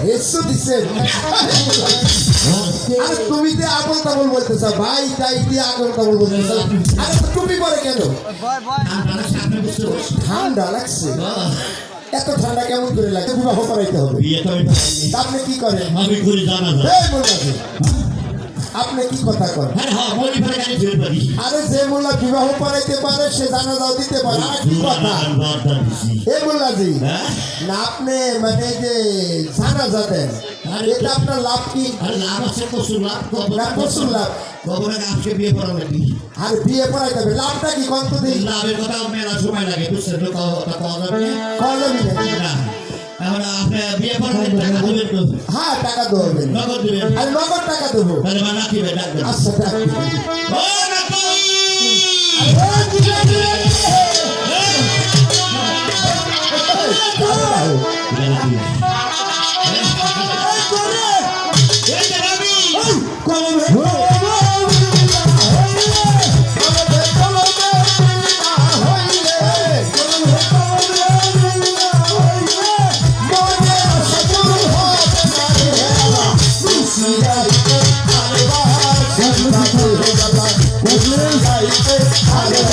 হেসো দিছেন আরে তুমি যে আগল তাবল বলতেছ ভাই তাই দিয়ে আগল তাবল বলতেছ আরে তুমি পরে কেন ঠান্ডা লাগছে এত ঠান্ডা কেমন করে লাগে বিবাহ করাইতে হবে আপনি কি করেন আমি করি জানা যায় এই মোল্লাজি আপনি কি কথা করেন আরে যে মোল্লা বিবাহ করাইতে পারে সে জানাজাও দিতে পারে আর কি কথা এই মোল্লাজি না আপনি মানে যে জানাজা দেন এটা আপনার লাভ কি আরে লাভ আছে প্রচুর লাভ প্রচুর লাভ খবরে আজকে বিয়ে করা লাগবে আর বিয়ে পড়াইতে হবে লাভটা কি কত দিন লাভের কথা মেলা সময় লাগে বুঝছেন তো কথা যাবে কলমি না এখন আপনি বিয়ে করার টাকা দেবেন তো হ্যাঁ টাকা দেবেন নগদ দেবেন আর নগদ টাকা দেবো তাহলে মা নাকি ভাই ডাকবেন আচ্ছা ডাকবেন ও নাকি Hallelujah.